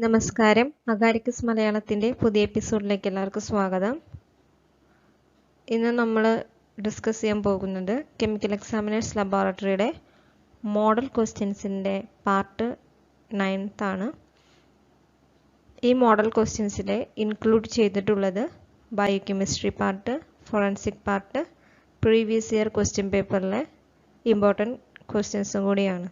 നമസ്കാരം. അഗാരിക്കസ് മലയാളത്തിൻ്റെ പുതിയ എപ്പിസോഡിലേക്ക് എല്ലാവർക്കും സ്വാഗതം. ഇന്ന് നമ്മൾ ഡിസ്കസ് ചെയ്യാൻ പോകുന്നത് കെമിക്കൽ എക്സാമിനേഴ്സ് ലബോറട്ടറിയുടെ മോഡൽ ക്വസ്റ്റ്യൻസിൻ്റെ പാർട്ട് 9th ആണ്. ഈ മോഡൽ ക്വസ്റ്റ്യൻസിൽ ഇൻക്ലൂഡ് ചെയ്തിട്ടുള്ളത് biochemistry part, forensic part, previous year question പേപ്പറിലെ ഇമ്പോർട്ടൻറ്റ് ക്വസ്റ്റ്യൻസും കൂടിയാണ്.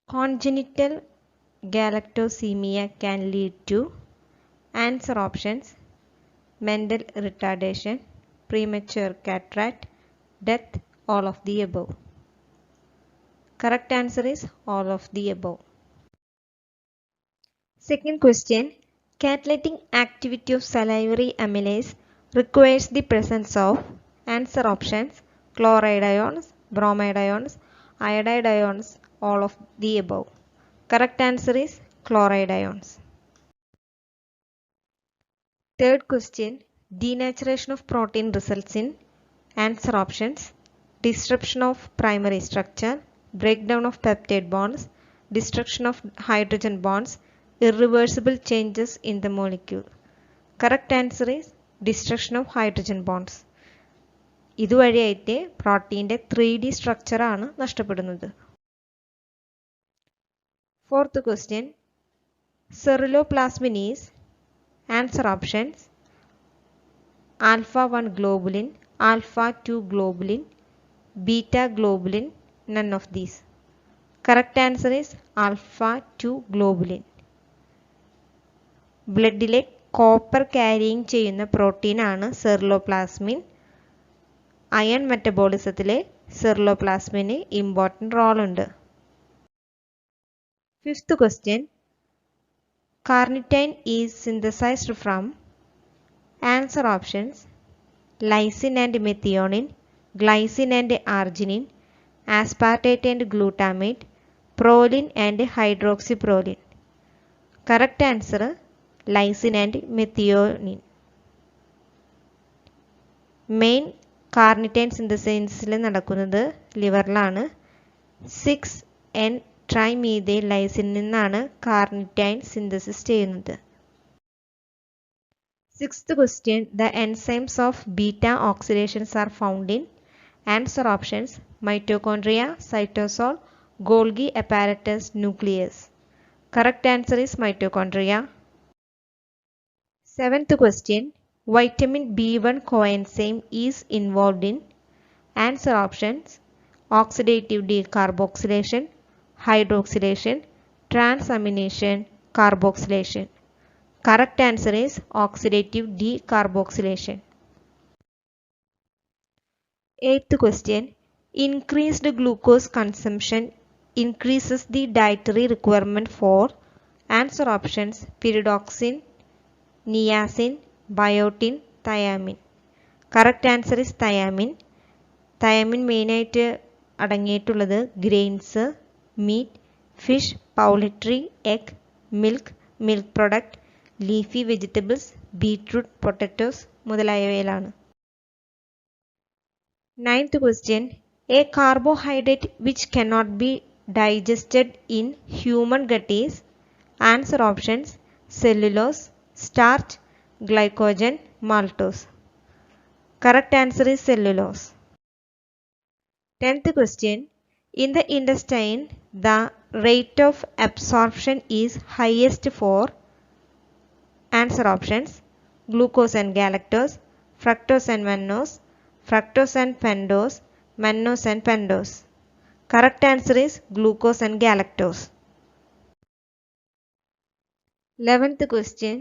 Congenital galactosemia can lead to answer options: mental retardation, premature cataract, death, all of the above. Correct answer is all of the above. Second question, catalytic activity of salivary amylase requires the presence of answer options: chloride ions, bromide ions, iodide ions, all of the above. Correct answer is chloride ions. Third question, denaturation of protein results in answer options: disruption of primary structure, breakdown of peptide bonds, destruction of hydrogen bonds, irreversible changes in the molecule. Correct answer is destruction of hydrogen bonds. ഇതുവഴിയായിട്ട് പ്രോട്ടീൻ്റെ 3D സ്ട്രക്ചറാണ് നഷ്ടപ്പെടുന്നത്. Fourth question, ceruloplasmin is answer options: alpha 1 globulin, alpha 2 globulin, beta globulin, none of these. Correct answer is alpha 2 globulin. ബ്ലഡിലെ copper carrying ചെയ്യുന്ന പ്രോട്ടീനാണ് ceruloplasmin. Iron മെറ്റബോളിസത്തിലെ സെറുലോപ്ലാസ്മിന് important റോളുണ്ട്. Fifth question, carnitine is synthesized from answer options: lysine and methionine, glycine and arginine, aspartate and glutamate, proline and hydroxyproline. Correct answer lysine and methionine. Main carnitine സിന്തസിസിൽ നടക്കുന്നത് ലിവറിലാണ്. 6N trimethyl ലൈസിനിൽ നിന്നാണ് carnitine synthesis ചെയ്യുന്നത്. Sixth question, the enzymes of beta oxidations are found in answer options: mitochondria, cytosol, Golgi apparatus, nucleus. Correct answer is mitochondria. Seventh question, vitamin B1 coenzyme is involved in answer options: oxidative decarboxylation, hydroxylation, transamination, carboxylation. Correct answer is oxidative decarboxylation. Eighth question, increased glucose consumption increases the dietary requirement for answer options: pyridoxine, niacin, biotin, thiamine. Correct answer is thiamine. thiamine മെയിനായിട്ട് അടങ്ങിയിട്ടുള്ളത് grains, meat, fish, poultry, egg, milk, milk product, leafy vegetables, beetroot, potatoes മുതലായവയിലാണ്. Ninth question, a carbohydrate which cannot be digested in human gut is answer options: cellulose, starch, glycogen, maltose. Correct answer is cellulose. 10th question, in the intestine the rate of absorption is highest for answer options: glucose and galactose, fructose and mannose, fructose and pentose, mannose and pentose. Correct answer is glucose and galactose. 11th question,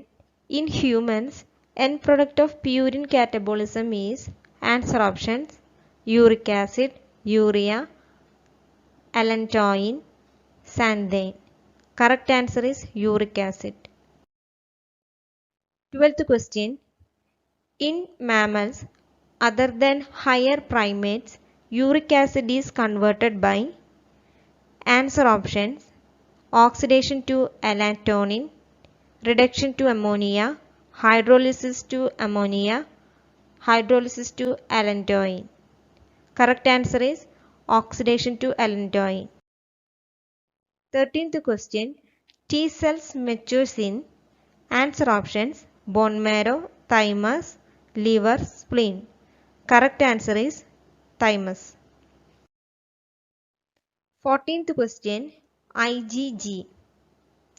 in humans end product of purine catabolism is answer options: uric acid, urea, allantoin, xanthine. Correct answer is uric acid. 12th question, in mammals other than higher primates uric acid is converted by answer options: oxidation to allantoin, reduction to ammonia, hydrolysis to ammonia, hydrolysis to allantoin. Correct answer is oxidation to allantoin. 13th question. T cells matures in. Answer options: bone marrow, thymus, liver, spleen. Correct answer is thymus. 14th question. IgG,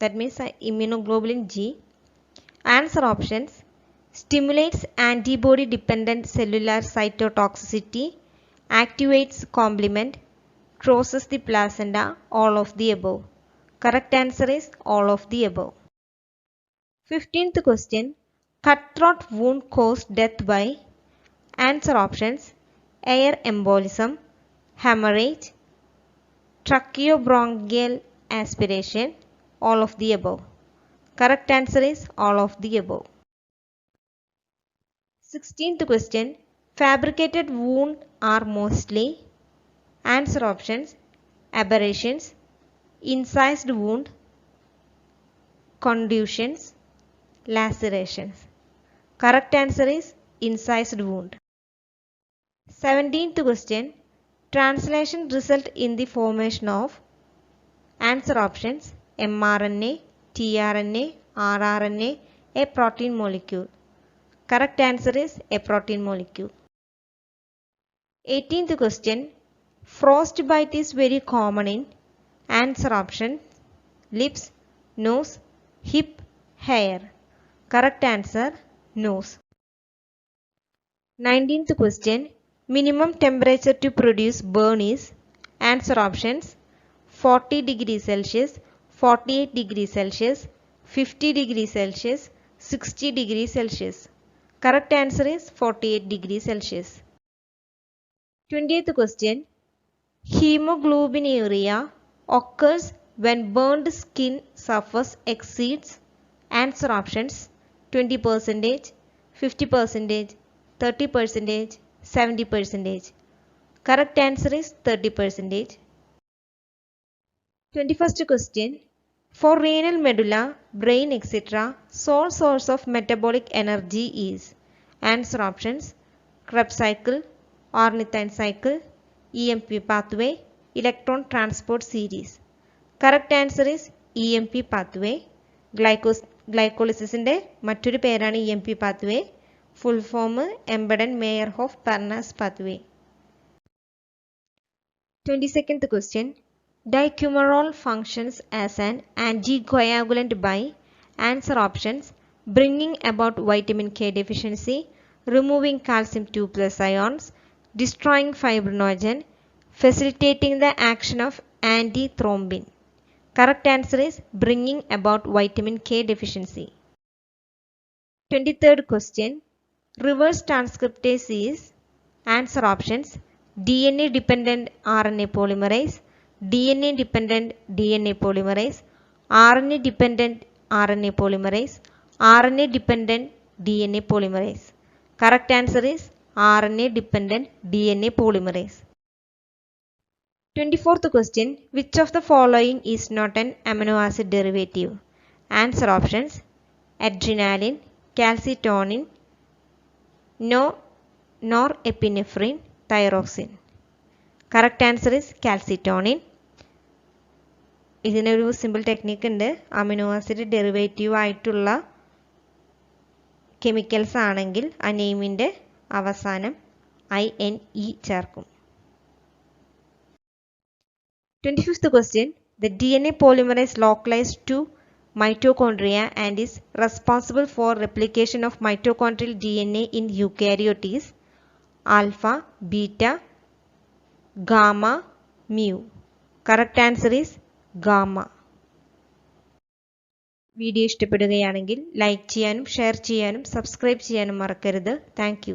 that means immunoglobulin G. Answer options: stimulates antibody dependent cellular cytotoxicity, activates complement, crosses the placenta, all of the above. Correct answer is all of the above. 15th question. Cutthroat wound caused death by. Answer options: air embolism, hemorrhage, tracheobronchial aspiration, all of the above. Correct answer is all of the above. 16th question. Fabricated wounds are mostly. Answer options: aberrations, incised wound, contusions, lacerations. Correct answer is incised wound. 17th question. Translation result in the formation of. Answer options: mRNA, tRNA, rRNA, a protein molecule. Correct answer is a protein molecule. 18th question. Frostbite is very common in. Answer options: lips, nose, hip, hair. Correct answer: nose. 19th question. Minimum temperature to produce burn is. Answer options: 40 degrees Celsius, 48 degrees Celsius, 50 degrees Celsius, 60 degrees Celsius. Correct answer is 48 degrees Celsius. 20th question. Hemoglobinuria occurs when burned skin surface exceeds. Answer options: 20%, 50%, 30%, 70%. Correct answer is 30%. 21st question. For renal medulla, brain, etc., sole source of metabolic energy is. Answer options: Krebs cycle, ornithine cycle, EMP pathway, electron transport series. Correct answer is EMP pathway. Glycolysis മറ്റൊരു പേരാണ് EMP pathway. Full form Embeden-Meyerhof-Parnas pathway. 22nd question. Dicumarol functions as an anticoagulant by. Answer options: bringing about vitamin K deficiency, removing calcium 2+ ions, destroying fibrinogen, facilitating the action of antithrombin. Correct answer is bringing about vitamin K deficiency. 23rd question. Reverse transcriptase is. Answer options: DNA dependent RNA polymerase, DNA dependent DNA polymerase, RNA dependent RNA polymerase, RNA dependent DNA polymerase. Correct answer is RNA dependent DNA polymerase. 24th question. Which of the following is not an amino acid derivative? Answer options: adrenaline, calcitonin, norepinephrine, thyroxine. Correct answer is calcitonin. ഇതിനൊരു simple technique ഉണ്ട്. Amino acid derivative ആയിട്ടുള്ള chemicals ആണെങ്കിൽ ആ നെയിമിൻ്റെ അവസാനം INE ചേർക്കും. 25th question. The DNA polymerase localized to mitochondria and is responsible for replication of mitochondrial DNA in eukaryote is. Alpha, beta, gamma, mu. Correct answer is gamma. Video ഇഷ്ടപ്പെടുകയാണെങ്കിൽ like ചെയ്യാനും share ചെയ്യാനും subscribe ചെയ്യാനും മറക്കരുത്. Thank you.